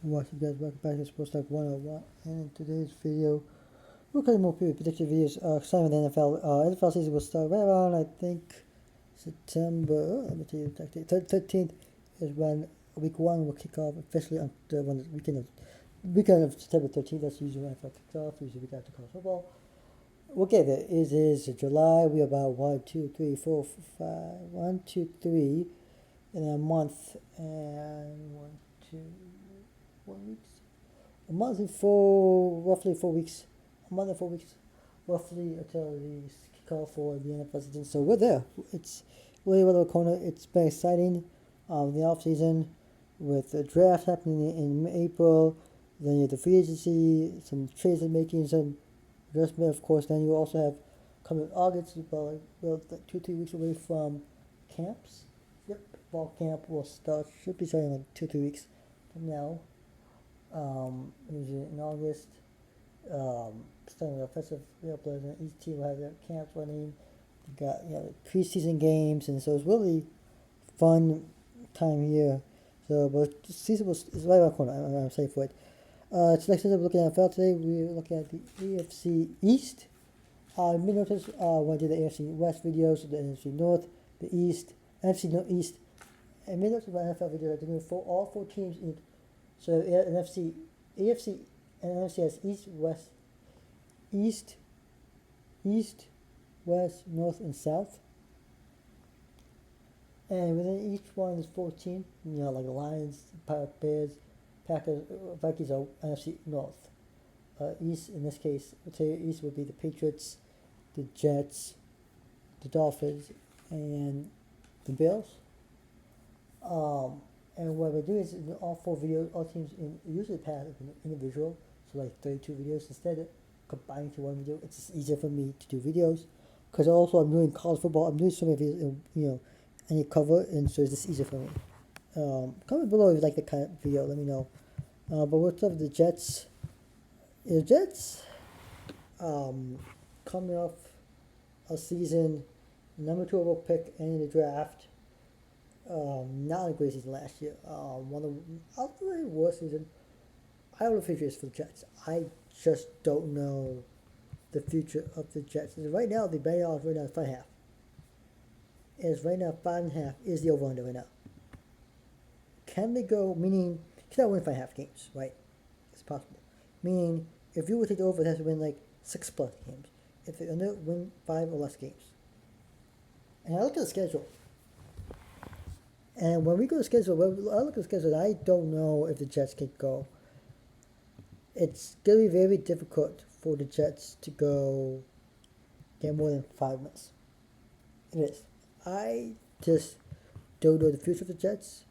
What's you guys, welcome back to Sports Talk 101. And in today's video, we're going to more predictive videos. Starting with the NFL. NFL season will start right around, I think, September. Let me tell you exactly. 13th is when week one will kick off officially on the weekend of September 13th. That's usually when NFL kicks off, usually week after college football. We'll get there. It is July. We are about 1, 2, 3, 4, 5, 1, 2, 3 in a month and 1, 2, 1 weeks. A month and roughly 4 weeks. A month and 4 weeks, roughly until the kickoff for the NFL season. So we're there. It's really around the corner. It's been exciting. The off season with the draft happening in April. Then you have the free agency, some trades and making, some adjustment, of course. Then you also have coming August, about like 2-3 weeks away from camps. Yep, fall camp will start. Should be starting like 2-3 weeks from now. Usually in August. Starting with offensive players, and each team will have their camps running. You got preseason games, and so it's really fun time here. So, but the season is right around the corner. I'm safe for it. Selections we're looking at NFL today. We're looking at the AFC East. You may notice when I did the AFC West videos, the NFC North, the East, NFC North East, and you may notice my NFL videos are doing all four teams in. So NFC, AFC, and NFC has East, West, North, and South. And within each one is 14. Like the Lions, Bears, Packers, Vikings are NFC North. East, in this case, I would say East would be the Patriots, the Jets, the Dolphins, and the Bills. And what we do is in all four videos, all teams usually pass individual, so like 32 videos. Instead of combining to one video, it's just easier for me to do videos. Because also I'm doing college football, I'm doing so many videos, and you cover, and so it's just easier for me. Comment below if you like the kind of video, let me know. But what's up with the Jets? The Jets, coming off a season, number 2 overall pick in the draft. Not a great season last year. One of the worst season. I don't know if the future is for the Jets. I just don't know the future of the Jets. Right now, the betting odds right now is 5.5. Is right now 5.5 is the over under right now. Can they go? Meaning, you cannot win 5.5 games, right? It's possible. Meaning, if you would take the over, it has to win like 6+ games. If they under, win 5 or less games. And I look at the schedule. And when we go to schedule, I look at the schedule, I don't know if the Jets can go. It's going to be very difficult for the Jets to go get more than 5 wins. It is. I just don't know the future of the Jets.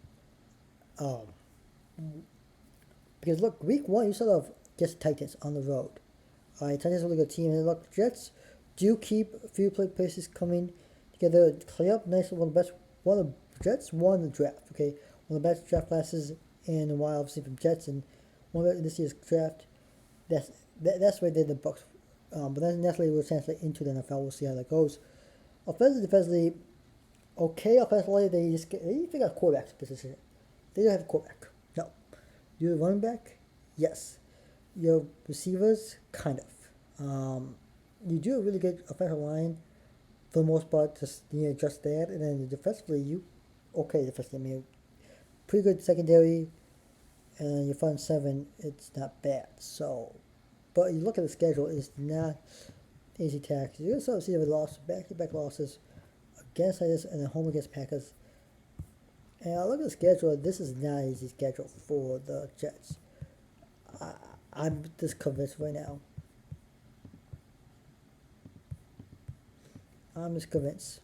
Because look, week 1, you sort of get Titans on the road. Titans are a really good team. And look, Jets do keep a few places coming together. Clear up nice, one of the Jets won the draft, okay? One of the best draft classes in a while, obviously, from Jets, and one of this year's draft. That's why they did the Bucks. But that necessarily will translate into the NFL. We'll see how that goes. Offensively, defensively, okay. Offensively, they figure out quarterback position. They don't have a quarterback. No. You have a running back? Yes. Your receivers? Kind of. You do a really good offensive line for the most part, just that, and then defensively, defensively, pretty good secondary, and your front seven, it's not bad. So, but you look at the schedule, it's not easy task. You're going to see the back-to-back losses against Titans and then home against Packers. And I look at the schedule, this is not an easy schedule for the Jets. I'm just convinced right now. I'm just convinced.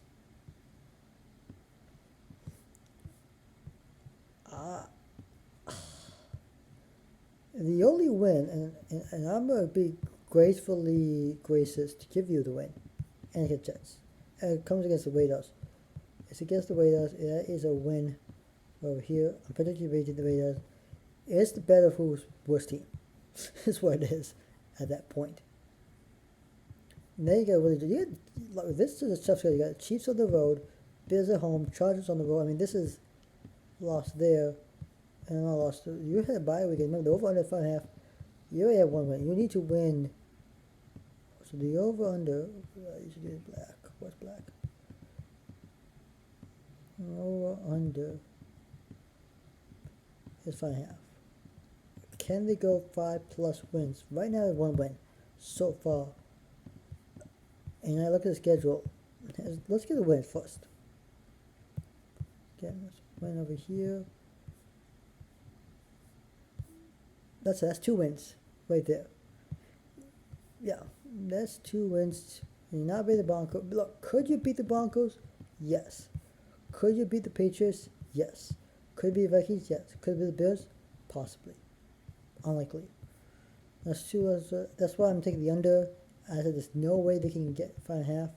The only win, and I'm going to be gracefully gracious to give you the win, and against Jets. And it comes against the Raiders. It's against the Raiders. That is a win over here. I'm predicting the Raiders. It's the better who's worst team. Is what it is at that point. Now you got really this is a tough schedule. You got Chiefs on the road, Bills at home, Chargers on the road. I mean, this is lost there. and I lost. You had a bye week. Remember the over under 5.5. You already have one win. You need to win. So the over under. You should do black. What's black? Over under is 5.5. Can they go 5+ wins? Right now they have one win so far. And I look at the schedule. Let's get the win first. Okay, let's win over here. That's 2 wins right there. Yeah, that's 2 wins. You're not beat the Broncos. Look, could you beat the Broncos? Yes. Could you beat the Patriots? Yes. Could it be the Vikings? Yes. Could it be the Bills? Possibly. Unlikely. That's 2. That's why I'm taking the under. I said there's no way they can get 5.5.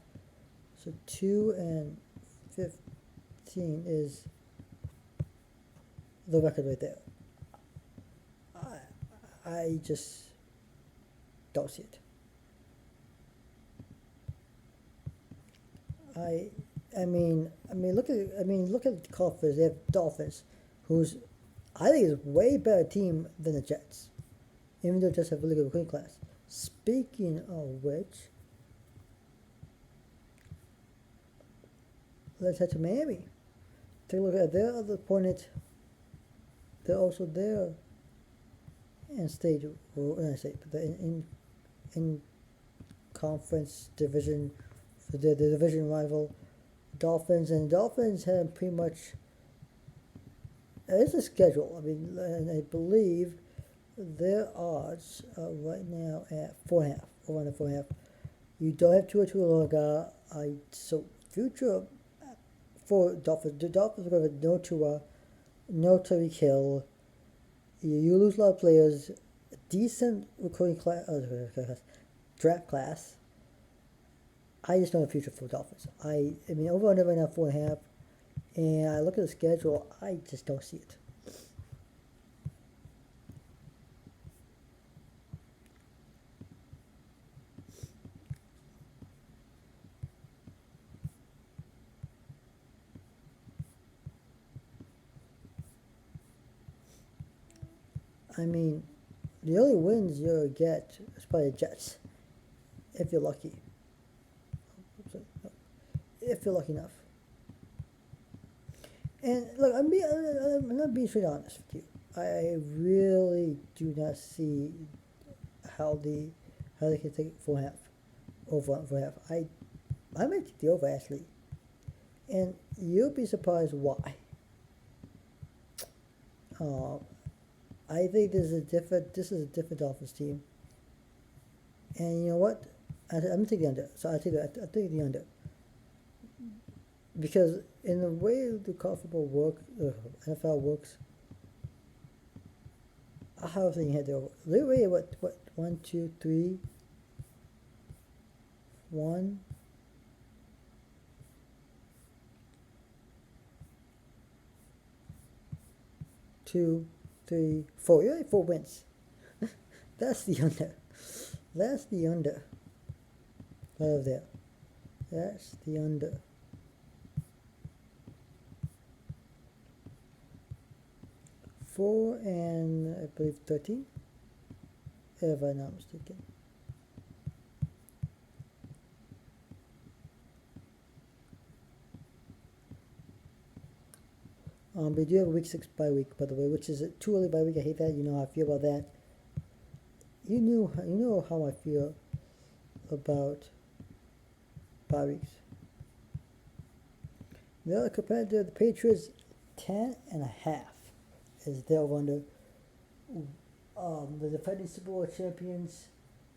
So 2 and 15 is the record right there. I just don't see it. I mean, look at the Dolphins. They have Dolphins, who's I think is a way better team than the Jets, even though the Jets have a really good recruiting class. Speaking of which, let's head to Miami. Take a look at their other opponent. They're also there in state, or not state, but in conference division for the division rival Dolphins, and Dolphins have pretty much. It's a schedule. I mean, and I believe their odds are right now at 4.5, over 4.5. You don't have Tua Tagovailoa. So future for Dolphins. The Dolphins are going to have no Tua, no Tyreek Hill. You lose a lot of players. Decent recruiting class, draft class. I just know the future for Dolphins. I mean, over under right now 4.5, and I look at the schedule. I just don't see it. I mean, the only wins you'll get is probably the Jets, if you're lucky. If you're lucky enough. And look, I'm not being straight honest with you. I really do not see how they can take 4.5 over 4.5. I might take the over actually, and you'll be surprised why. I think this is a different Dolphins team. And you know what? I'm gonna take the under. So I take the under. Because in the way the college football NFL works, I have a thing head over. They're really what 1, 2, 3, 1, 2, 3, 4. You're only 4 wins. That's the under. That's the under. Right over there. That's the under. 4 and I believe 13, if I'm not mistaken. We do have a week 6 bye week, by the way, which is too early bye week. I hate that. You know how I feel about that. You know how I feel about bye weeks. The other competitor, the Patriots, 10.5 is their under. The defending Super Bowl champions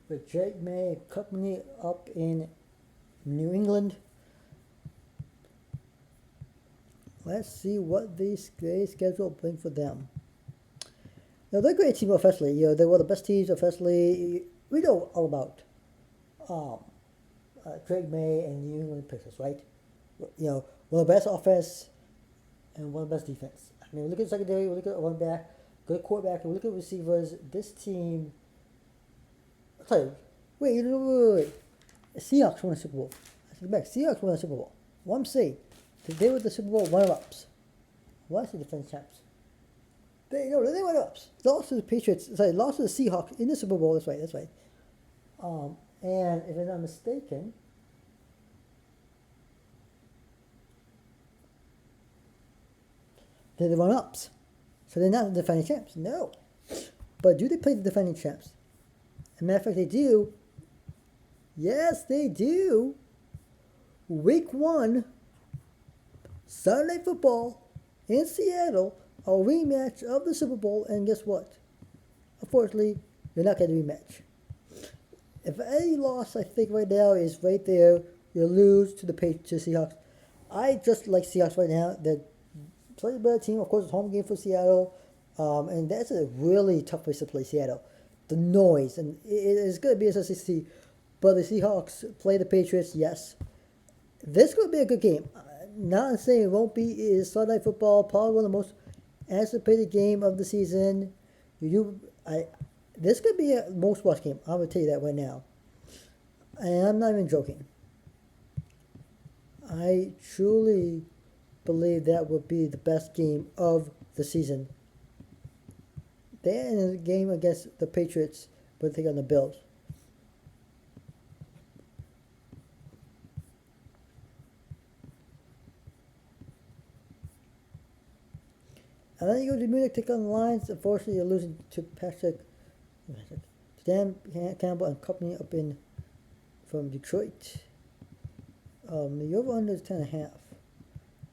with Drake May company up in New England. Let's see what this schedule brings for them. Now they're a great team offensively. You know, they were the best teams offensively. We know all about Drake May and New England Patriots, right? You know, one of the best offense and one of the best defense. I mean, we look at the secondary, we look at one back, good quarterback, and we look at receivers. This team, I'll tell you, wait. Seahawks won a Super Bowl. I said back, Seahawks won a Super Bowl. What I'm saying, they were the Super Bowl runner-ups. Why is the defense champs? They went up. Lost to the Patriots. Sorry, lost to the Seahawks in the Super Bowl. That's right. That's right. And if I'm not mistaken, they're the run-ups. So they're not the defending champs. No. But do they play the defending champs? As a matter of fact, they do. Yes, they do. Week 1, Sunday Football in Seattle, a rematch of the Super Bowl, and guess what? Unfortunately, you're not getting a rematch. If any loss, I think right now is right there. You lose to the Seahawks. I just like Seahawks right now. They're slightly better team. Of course, it's home game for Seattle, and that's a really tough place to play Seattle. The noise, and it's going to be a SEC, but the Seahawks play the Patriots. Yes, this could be a good game. Not saying it won't be. It is Sunday Football, probably one of the most anticipated game of the season. This could be a most watched game. I'm gonna tell you that right now, and I'm not even joking. I truly believe that would be the best game of the season. They're in a game against the Patriots, but they got the Bills. And then you go to Munich, take on the Lions. Unfortunately, you're losing to Dan Campbell and company up in from Detroit. The over under is 10.5.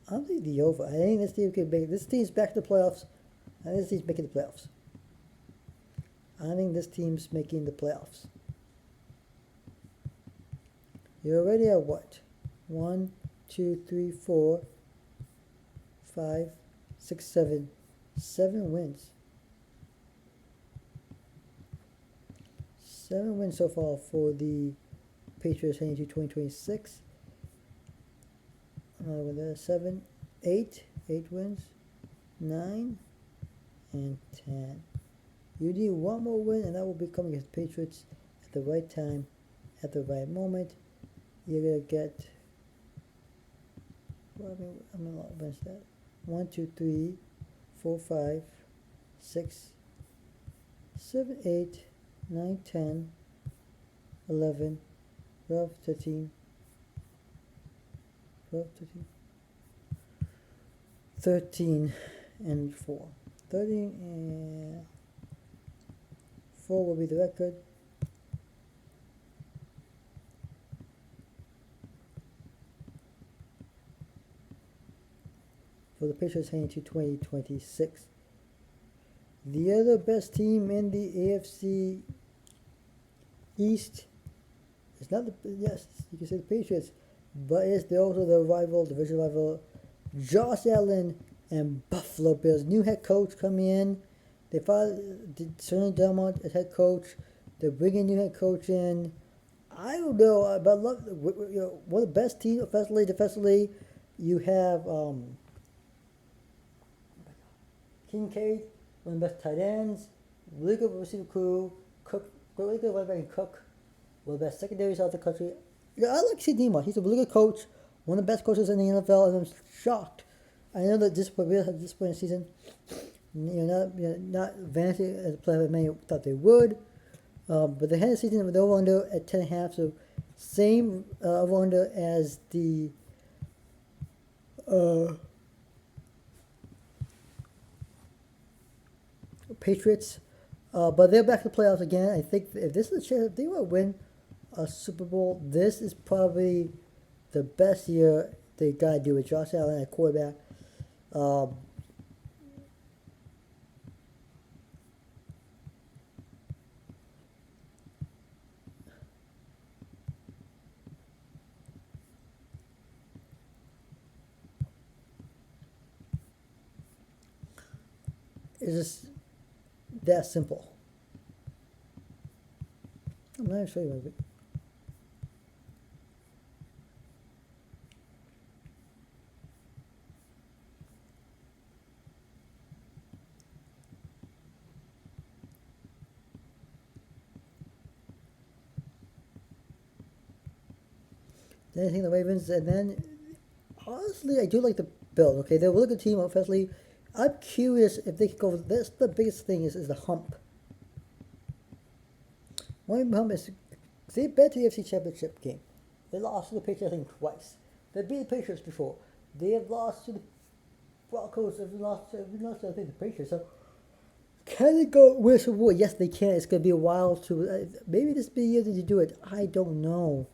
I'm thinking the over. I think this team can make. This team's back to the playoffs. I think this team's making the playoffs. I think this team's making the playoffs. You're already at what? 1, 2, 3, 4, 5, 6, 7. 7 wins. 7 wins so far for the Patriots heading to 2026. Another one there. 7, 8. 8 wins. 9 and 10. You need one more win, and that will be coming against Patriots at the right time, at the right moment. You're gonna get. Well, I mean, what's that? 1, 2, 3, 4, 5, 6, 7, 8, 9, 10, 11, 12, 13, 12, 13, 13 and 4. 13 and 4 will be the record. For the Patriots heading to 2026. The other best team in the AFC East is not the, yes, you can say the Patriots, but it's also the rival, division rival, Josh Allen and Buffalo Bills. New head coach coming in. They fired Sonny Delmont as head coach. They're bringing new head coach in. I don't know, but I love, one of the best teams offensively, defensively. You have Kincaid, one of the best tight ends, really good receiver crew, Cook, really good running back in Cook, one of the best secondaries out of the country. Yeah, I like Steve Nemo. He's a really good coach, one of the best coaches in the NFL, and I'm shocked. I know that this will be a disappointing season. Not advancing as a player many thought they would. But they had a season with over under at 10.5, so same over under as the Patriots. But they're back to the playoffs again. I think if this is a chance, if they want to win a Super Bowl, this is probably the best year they got to do with Josh Allen at quarterback. It's just that simple. I'm not even sure about it. Then I think the Ravens, and then honestly, I do like the Bills. Okay, they're a really good team offensively. I'm curious if they could go. That's the biggest thing is the hump. One hump is they've been to the AFC Championship game. They lost to the Patriots, I think, twice. They beat the Patriots before. They have lost to the Broncos. They've lost to I think, the Patriots. So can they go win Super Bowl? Yes, they can. It's going to be a while to. Maybe this be the year that you do it. I don't know.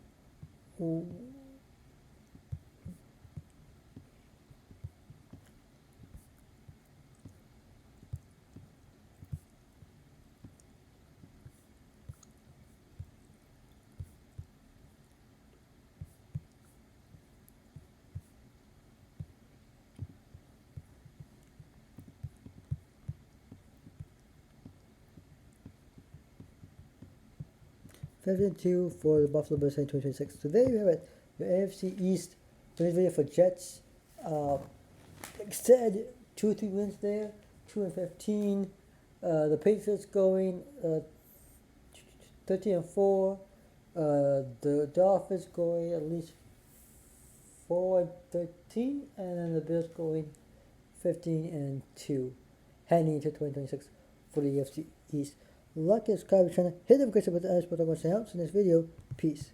5-2 for the Buffalo Bills in 2026. So there you have it. The AFC East. Today's video for Jets. Like I said, 2-3 wins there. 2-15. The Patriots going 13-4. The Dolphins going at least 4-13, and then the Bills going 15-2, heading into 2026 for the AFC East. Like and subscribe to the channel, hit the notification button, and support. I'm going to help in this video. Peace.